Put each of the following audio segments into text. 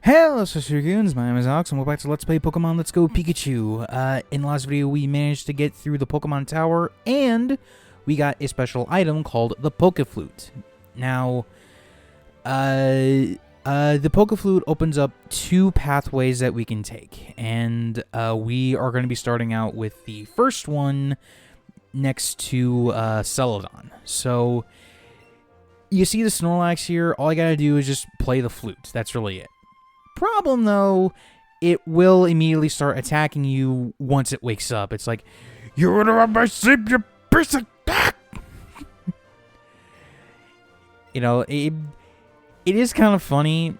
Hello, Sister Goons. My name is Alex, and welcome back to Let's Play Pokemon Let's Go Pikachu. In the last video, we managed to get through the Pokemon Tower, and we got a special item called the Pokéflute. Now, the Pokéflute opens up two pathways that we can take, and we are going to be starting out with the first one next to Celadon. So, you see the Snorlax here. All I gotta do is just play the flute. That's really it. Problem though, it will immediately start attacking you once it wakes up. It's like, you're interrupt my sleep, you piece of crap! You know, it is kind of funny,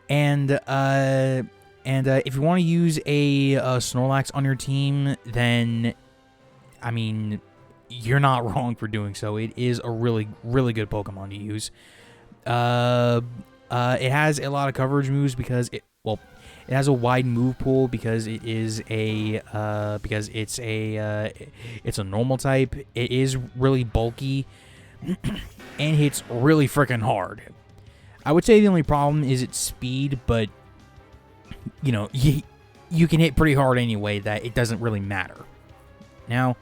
and if you want to use a Snorlax on your team, then I mean, you're not wrong for doing so. It is a really good Pokemon to use. It has a lot of coverage moves because it has a wide move pool because it is it's a normal type. It is really bulky and hits really freaking hard. I would say the only problem is its speed, but you know, you can hit pretty hard anyway, that it doesn't really matter. Now,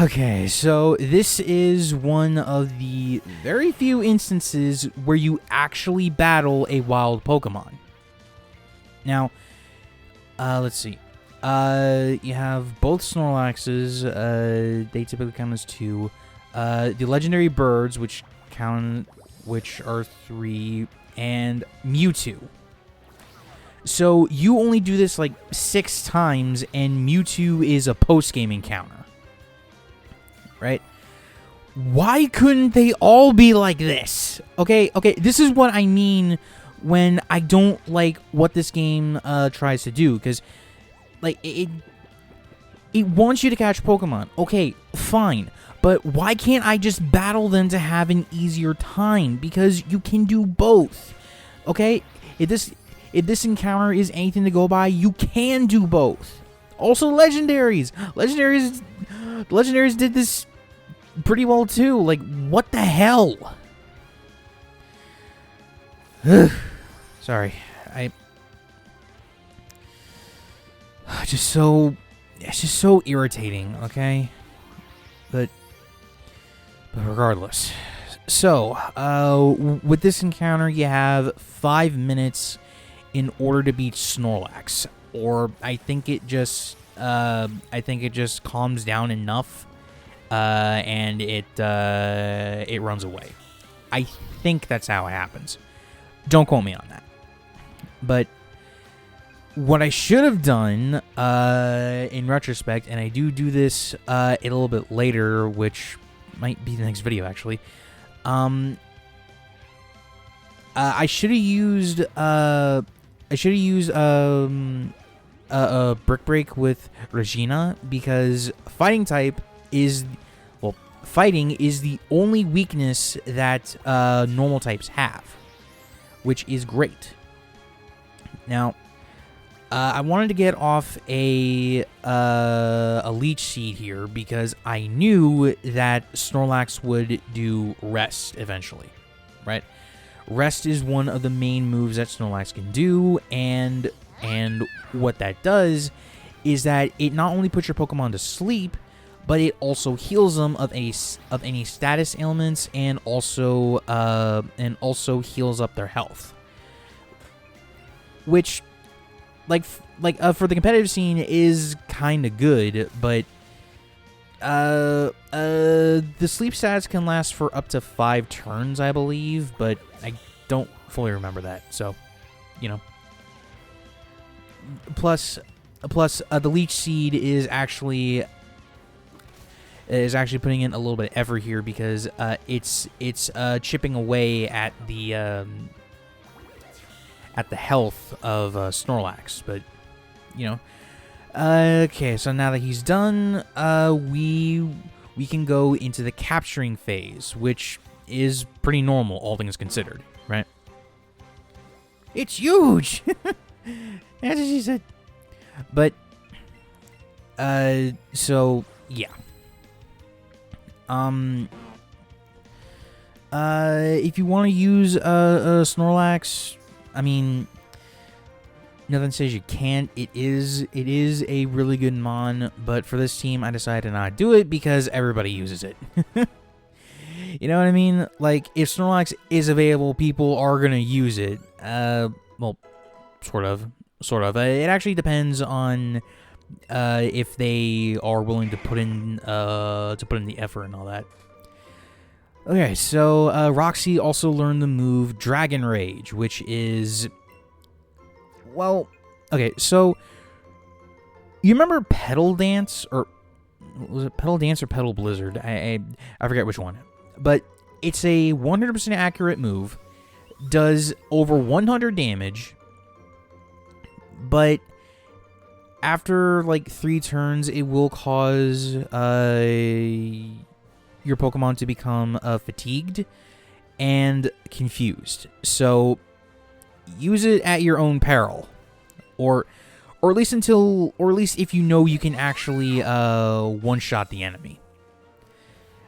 okay, so this is one of the very few instances where you actually battle a wild Pokemon. Now, let's see. You have both Snorlaxes. They typically count as two. The legendary birds, which are 3, and Mewtwo. So you only do this like 6 times, and Mewtwo is a post-game encounter. Right? Why couldn't they all be like this? Okay, this is what I mean when I don't like what this game tries to do, because like it wants you to catch Pokemon. Okay, fine, but why can't I just battle them to have an easier time? Because you can do both. Okay, if this encounter is anything to go by, you can do both. Also, legendaries did this pretty well too. Like, what the hell? Sorry, it's just so irritating. Okay, but regardless. So, with this encounter, you have 5 minutes in order to beat Snorlax, or I think it just calms down enough. And it runs away. I think that's how it happens. Don't quote me on that. But what I should have done, in retrospect, and I do this a little bit later, which might be the next video actually. I should have used Brick Break with Regina, because fighting type is the only weakness that normal types have, which is great. Now, I wanted to get off a Leech Seed here because I knew that Snorlax would do Rest eventually, right? Rest is one of the main moves that Snorlax can do, and what that does is that it not only puts your Pokemon to sleep, but it also heals them of any status ailments, and also heals up their health. Which, for the competitive scene, is kind of good, but the sleep stats can last for up to 5 turns, I believe, but I don't fully remember that. So, you know. Plus, the Leech Seed is actually putting in a little bit of effort here, because it's chipping away at the health of Snorlax. But you know, okay. So now that he's done, we can go into the capturing phase, which is pretty normal, all things considered, right? It's huge. That's what she said. But so yeah. If you want to use a Snorlax, I mean, nothing says you can't. It is a really good mon, but for this team, I decided to not do it because everybody uses it. You know what I mean? Like, if Snorlax is available, people are gonna use it. Well, sort of. It actually depends on if they are willing to put in the effort and all that. Okay, so Roxy also learned the move Dragon Rage, which is, well, okay, so you remember Petal Dance, or was it Petal Dance or Petal Blizzard? I forget which one. But it's a 100% accurate move, does over 100 damage, but after like 3 turns, it will cause your Pokemon to become fatigued and confused. So use it at your own peril, or at least if you know you can actually one-shot the enemy.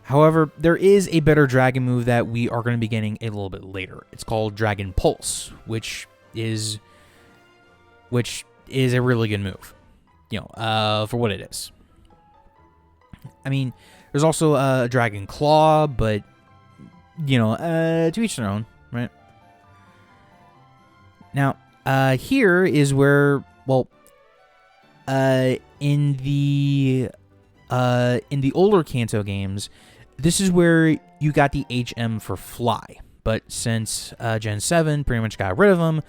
However, there is a better dragon move that we are going to be getting a little bit later. It's called Dragon Pulse, which is a really good move, you know, for what it is. I mean, there's also a Dragon Claw, but, you know, to each their own, right? Now, here is where, well, in the older Kanto games, this is where you got the HM for Fly. But since Gen 7 pretty much got rid of them,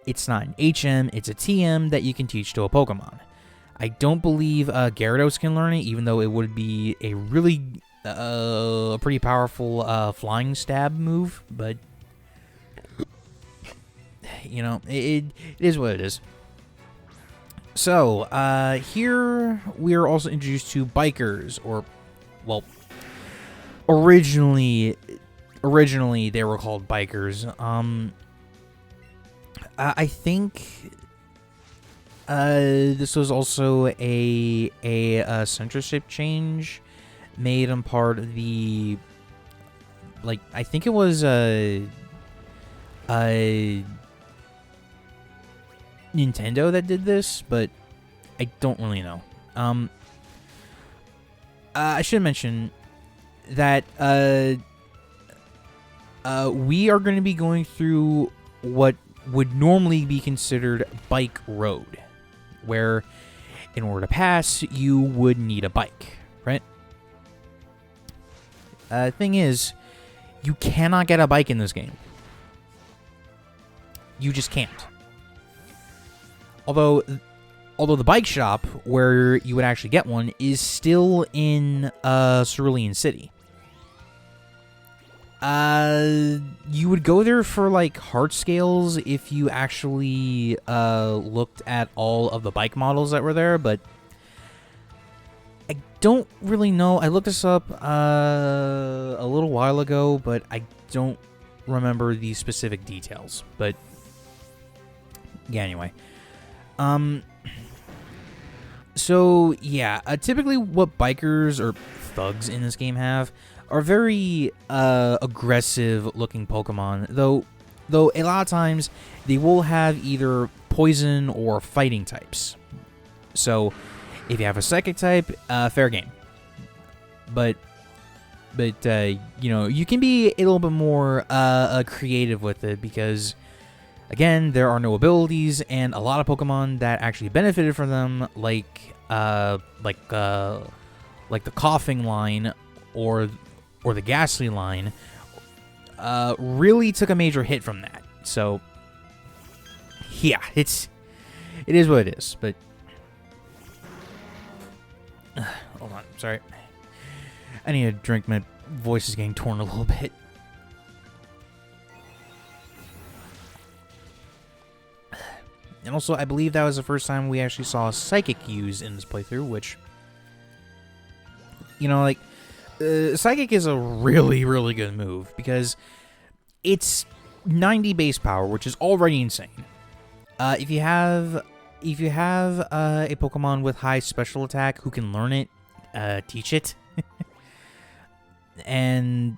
it's not an HM, it's a TM that you can teach to a Pokemon. I don't believe Gyarados can learn it, even though it would be a really pretty powerful flying stab move. But, you know, it is what it is. So, here we are also introduced to bikers, or, well, originally they were called bikers. I think this was also a censorship change made on part of the, like, I think it was Nintendo that did this, but I don't really know. I should mention that we are going to be going through what would normally be considered bike road, where in order to pass, you would need a bike, right? Thing is, you cannot get a bike in this game. You just can't. Although the bike shop where you would actually get one is still in Cerulean City. You would go there for like heart scales if you actually looked at all of the bike models that were there, but I don't really know. I looked this up a little while ago, but I don't remember the specific details. But yeah, anyway. So yeah, typically what bikers or thugs in this game have are very aggressive looking Pokemon, though a lot of times they will have either poison or fighting types. So if you have a psychic type, fair game. But you know, you can be a little bit more creative with it, because again, there are no abilities, and a lot of Pokemon that actually benefited from them, like the Coughing line or the Ghastly line, really took a major hit from that. So yeah, it is what it is. But hold on, sorry, I need a drink. My voice is getting torn a little bit. And also, I believe that was the first time we actually saw Psychic used in this playthrough, which, you know, like, Psychic is a really, really good move, because it's 90 base power, which is already insane. If you have a Pokemon with high special attack who can learn it, teach it, and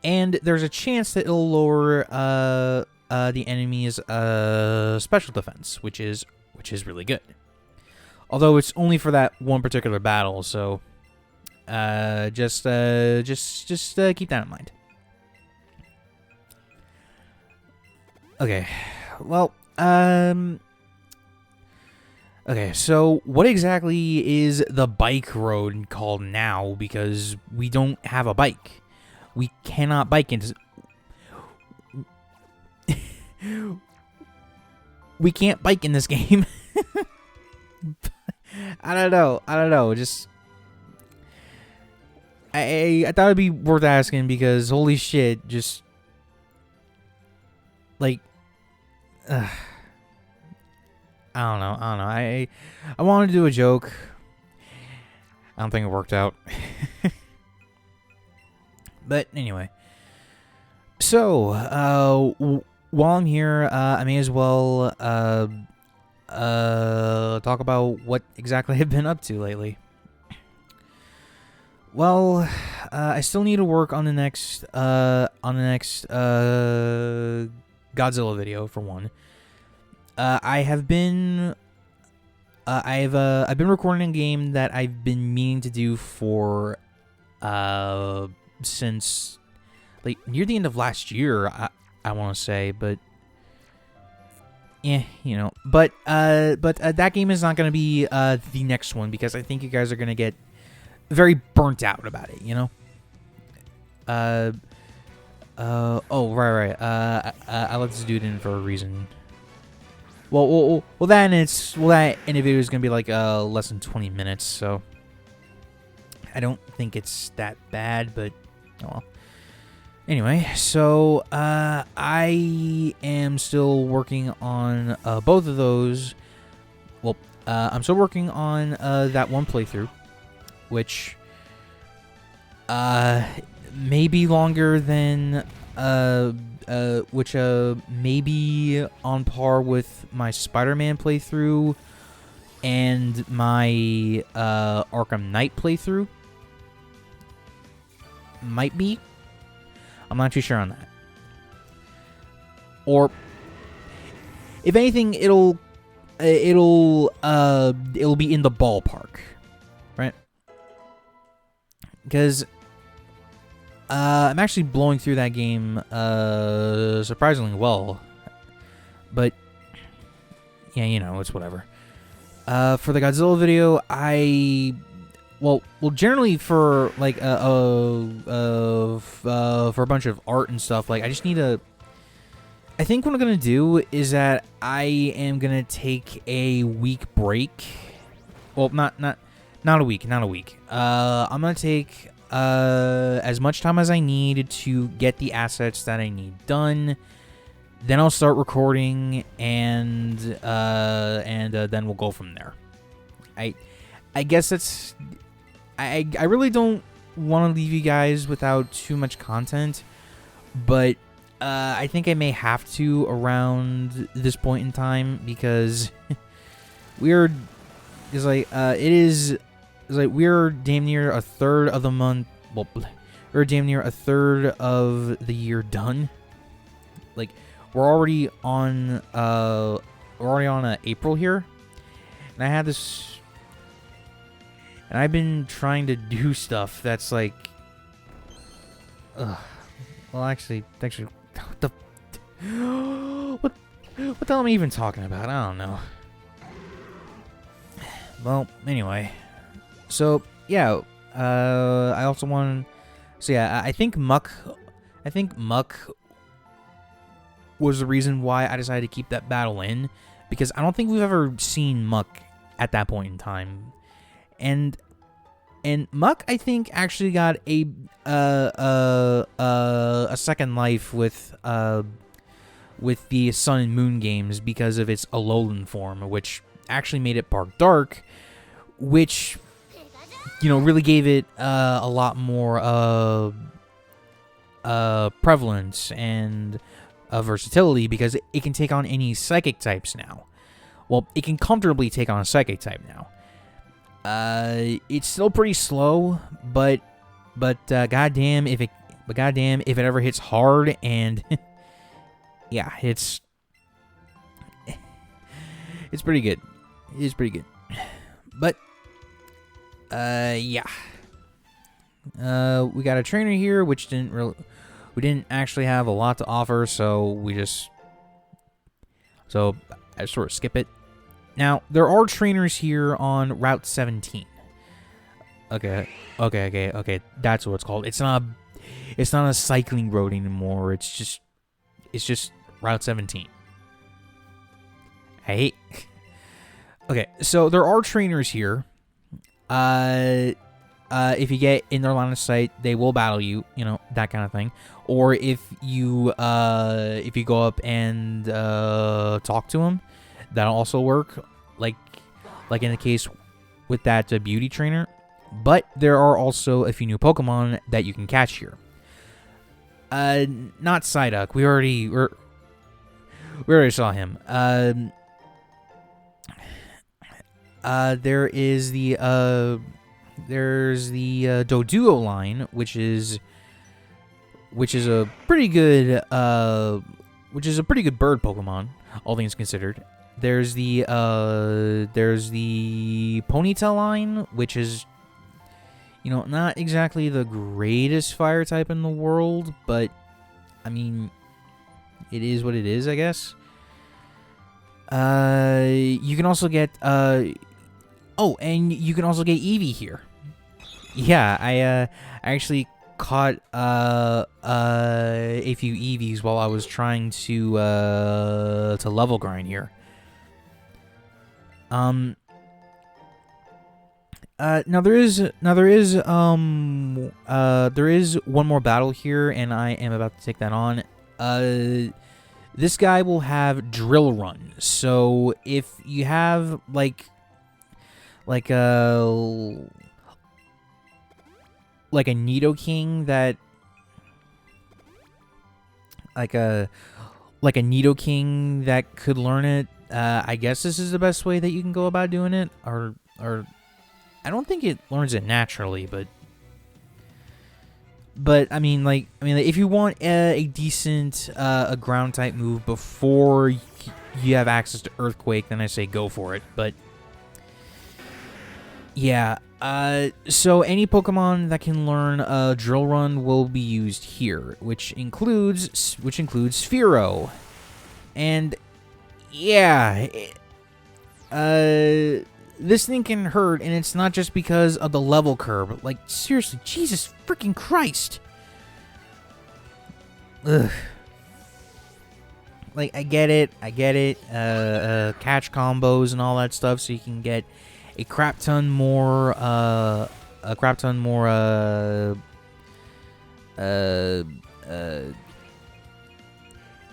there's a chance that it'll lower the enemy's special defense, which is really good. Although it's only for that one particular battle, so just keep that in mind. Okay, well, okay, so what exactly is the bike road called now? Because we don't have a bike. We cannot bike into... We can't bike in this game. I don't know. Just... I thought it'd be worth asking because holy shit, just... Like... I don't know. I wanted to do a joke. I don't think it worked out. But anyway. So, while I'm here, I may as well talk about what exactly I've been up to lately. Well, I still need to work on the next Godzilla video for one. I've been recording a game that I've been meaning to do for since like near the end of last year. I want to say, but yeah, you know, but that game is not going to be the next one because I think you guys are going to get very burnt out about it, you know. Oh, right. I let this dude in for a reason. Well, that interview is gonna be like less than 20 minutes, so I don't think it's that bad, but oh well. Anyway, so I am still working on both of those. Well, I'm still working on that one playthrough, which may be longer than which may be on par with my Spider-Man playthrough and my Arkham Knight playthrough. Might be. I'm not too sure on that. Or if anything, it'll be in the ballpark, right? Because I'm actually blowing through that game surprisingly well. But yeah, you know, it's whatever. For the Godzilla video, well, generally for like for a bunch of art and stuff, like I just need to. I think what I'm gonna do is that I am gonna take a week break. Well, not a week. I'm gonna take as much time as I need to get the assets that I need done. Then I'll start recording, and then we'll go from there. I guess that's. I really don't want to leave you guys without too much content, but I think I may have to around this point in time because we're damn near a third of the month. Well, we're damn near a third of the year done. Like we're already on April here, and I had this. And I've been trying to do stuff that's like, well, actually, what the hell am I even talking about? I don't know. Well, anyway, so yeah, I also want. So yeah, I think Muck was the reason why I decided to keep that battle in, because I don't think we've ever seen Muck at that point in time. And Muck, I think, actually got a second life with the Sun and Moon games because of its Alolan form, which actually made it Bark Dark, which, you know, really gave it a lot more prevalence and versatility because it can take on any Psychic types now. Well, it can comfortably take on a Psychic type now. It's still pretty slow, but goddamn if it ever hits hard, and yeah, it's pretty good. It's pretty good. But yeah. We got a trainer here, which we didn't actually have a lot to offer, so I sort of skip it. Now, there are trainers here on Route 17. Okay. That's what it's called. It's not a cycling road anymore. It's just Route 17. I hate. Okay, so there are trainers here. If you get in their line of sight, they will battle you, that kind of thing. Or if you go up and talk to them, that'll also work. Like in the case with that beauty trainer. But there are also a few new Pokemon that you can catch here. Not Psyduck. We already saw him. There's the Doduo line, which is a pretty good bird Pokemon, all things considered. There's the Ponytail line, which is not exactly the greatest fire type in the world, but I mean, it is what it is, I guess. You can also get and you can also get Eevee here. Yeah, I actually caught a few Eevees while I was trying to level grind here. Now there is one more battle here, and I am about to take that on. This guy will have Drill Run. So if you have like a Nidoking that Nidoking that could learn it, I guess this is the best way that you can go about doing it. Or I don't think it learns it naturally, but I mean, if you want a decent a ground type move before you have access to Earthquake, then I say go for it. But yeah, so any Pokemon that can learn Drill Run will be used here, which includes Sphero, and yeah, this thing can hurt, and it's not just because of the level curve. Like, seriously, Jesus freaking Christ. Ugh. Like, I get it. Catch combos and all that stuff, so you can get a crap ton more,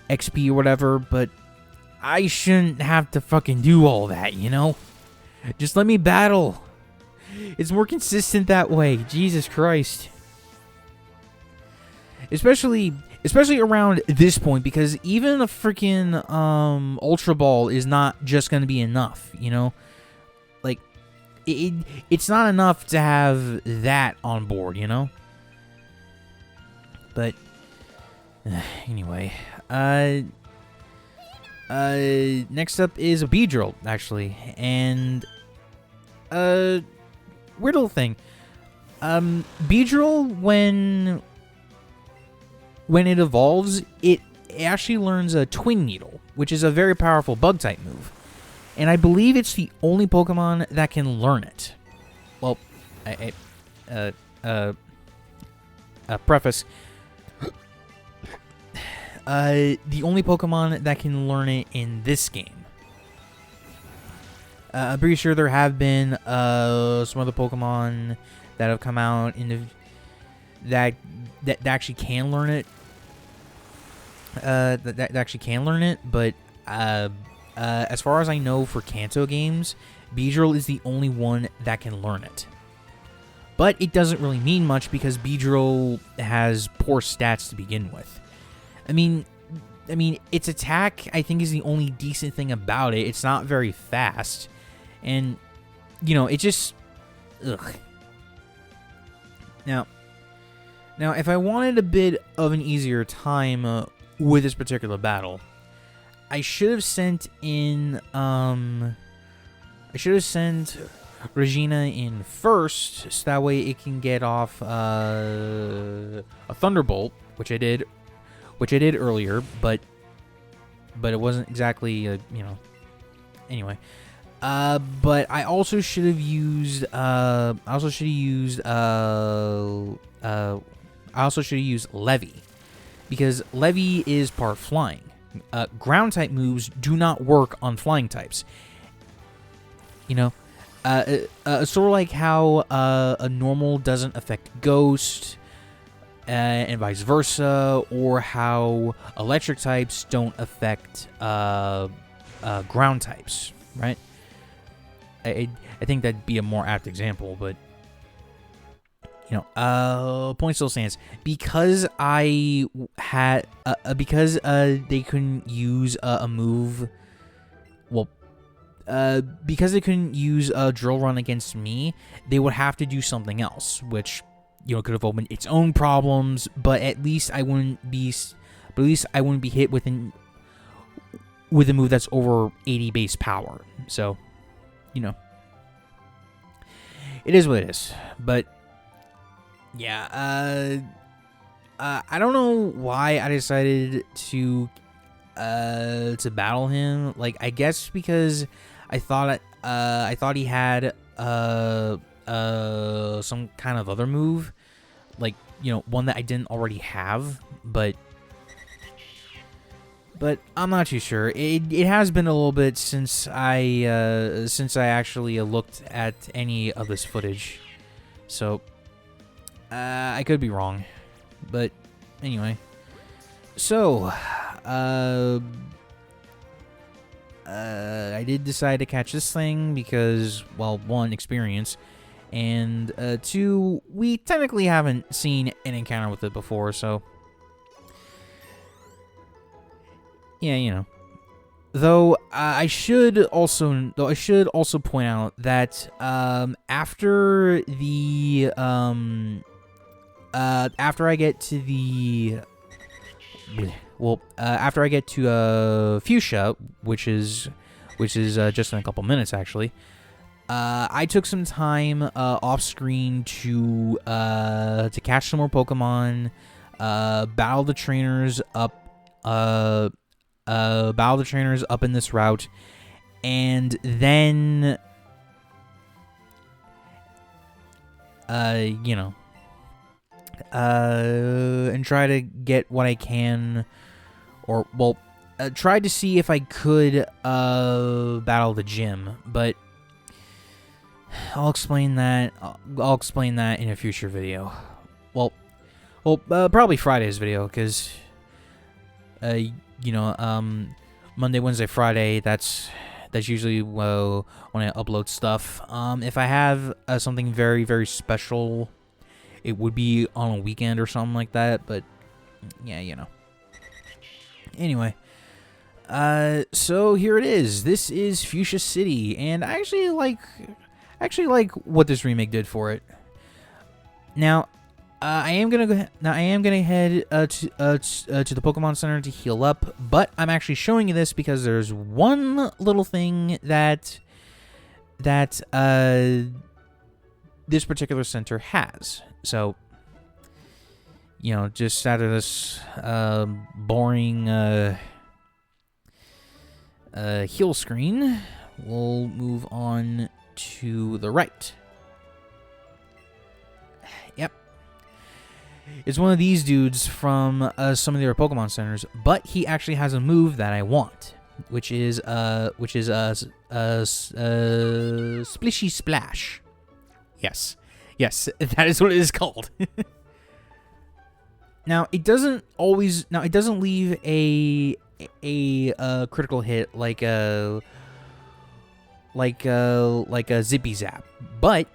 XP or whatever, but I shouldn't have to fucking do all that, Just let me battle. It's more consistent that way. Jesus Christ. Especially around this point, because even a freaking Ultra Ball is not just going to be enough, Like, it's not enough to have that on board, But anyway, next up is a Beedrill, actually, and weird little thing. Beedrill, when it evolves, it actually learns a Twin Needle, which is a very powerful bug type move, and I believe it's the only Pokemon that can learn it. Well, preface. The only Pokemon that can learn it in this game. I'm pretty sure there have been some other Pokemon that have come out that actually can learn it. That actually can learn it, but as far as I know, for Kanto games, Beedrill is the only one that can learn it. But it doesn't really mean much because Beedrill has poor stats to begin with. I mean, its attack, I think, is the only decent thing about it. It's not very fast. And, it just... Ugh. Now, if I wanted a bit of an easier time with this particular battle, I should have sent in I should have sent Regina in first, so that way it can get off a Thunderbolt, which I did earlier, but it wasn't exactly anyway. But I also should have used Levy, because Levy is part flying. Ground type moves do not work on flying types. Sort of like how a normal doesn't affect Ghost, and vice versa, or how electric types don't affect ground types, right? I think that'd be a more apt example, but point still stands. Because I had because they couldn't use a move. Well, because they couldn't use a drill run against me, they would have to do something else, which could have opened its own problems. But at least I wouldn't be hit with a move that's over 80 base power. So, it is what it is. But yeah, I don't know why I decided to battle him. Like, I guess because I thought he had some kind of other move, like one that I didn't already have, but I'm not too sure. It has been a little bit since I actually looked at any of this footage, so I could be wrong, but anyway. So I did decide to catch this thing because, well, one, experience, and two, we technically haven't seen an encounter with it before, so yeah, Though I should also point out that after I get to Fuchsia, which is just in a couple minutes actually, I took some time off screen to catch some more Pokemon, battle the trainers up in this route, and then and try to get what I can, or well, tried to see if I could battle the gym, but I'll explain that in a future video. Well, probably Friday's video, because Monday, Wednesday, Friday, that's usually when I upload stuff. If I have something very, very special, it would be on a weekend or something like that, but yeah, Anyway, so here it is. This is Fuchsia City, and I actually like what this remake did for it. Now, I am gonna head to the Pokemon Center to heal up, but I'm actually showing you this because there's one little thing that this particular center has. So, just out of this boring heal screen, we'll move on to the right. Yep. It's one of these dudes from some of the other Pokemon centers, but he actually has a move that I want, which is Splishy Splash. Yes, that is what it is called. Now, it doesn't leave a critical hit like a Zippy Zap, but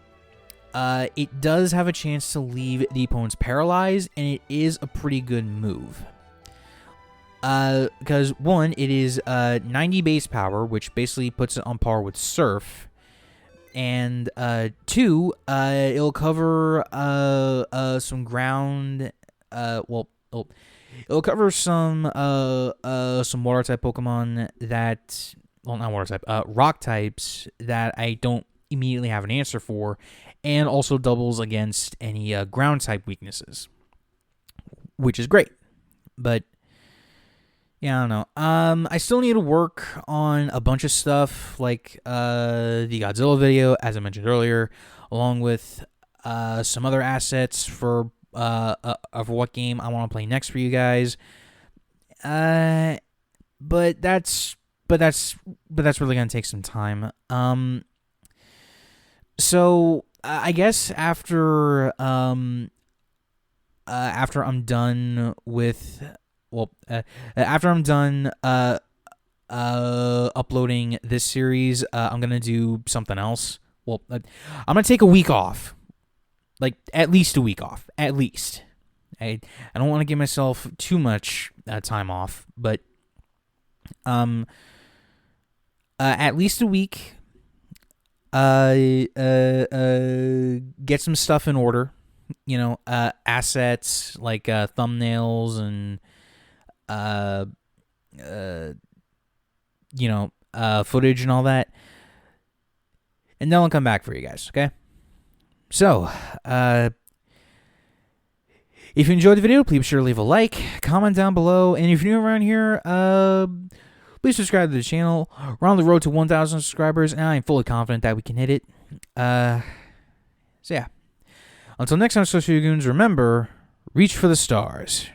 it does have a chance to leave the opponents paralyzed, and it is a pretty good move. Because one, it is 90 base power, which basically puts it on par with Surf, and two, it'll cover some ground. It'll cover some water type Pokemon that, well, not water type, rock types that I don't immediately have an answer for, and also doubles against any ground type weaknesses, which is great. But yeah, I don't know. I still need to work on a bunch of stuff, like the Godzilla video, as I mentioned earlier, along with some other assets for what game I want to play next for you guys. But that's really gonna take some time. So I guess after I'm done with, after I'm done uploading this series, I'm gonna do something else. Well, I'm gonna take a week off, like at least a week off, at least. I don't want to give myself too much time off, but at least a week. Get some stuff in order. You know, assets like thumbnails and footage and all that, and then I'll come back for you guys. Okay. So, if you enjoyed the video, please be sure to leave a like, comment down below, and if you're new around here, please subscribe to the channel. We're on the road to 1,000 subscribers, and I'm fully confident that we can hit it. So yeah. Until next time, Social Goons, remember, reach for the stars.